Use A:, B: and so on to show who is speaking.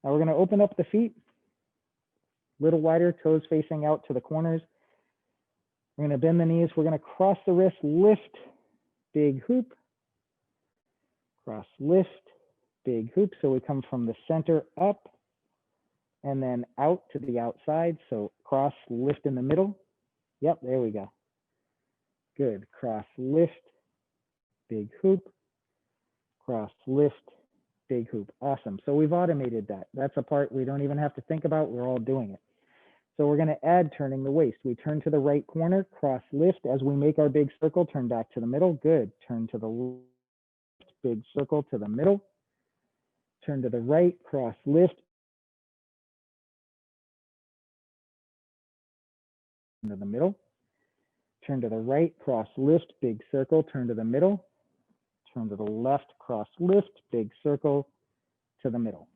A: Now we're going to open up the feet, a little wider, toes facing out to the corners. We're going to bend the knees. We're going to cross the wrist, lift, big hoop, cross, lift, big hoop. So we come from the center up and then out to the outside. So cross, lift in the middle. Yep, there we go. Good. Cross, lift, big hoop, cross, lift, big hoop. Awesome. So we've automated that. That's a part we don't even have to think about. We're all doing it. So we're going to add turning the waist. We turn to the right corner, cross, lift. As we make our big circle, turn back to the middle. Good. Turn to the left, big circle to the middle. Turn to the right, cross, lift. To the middle. Turn to the right, cross, lift, big circle, turn to the middle. Turn to the left, cross, lift, big circle to the middle.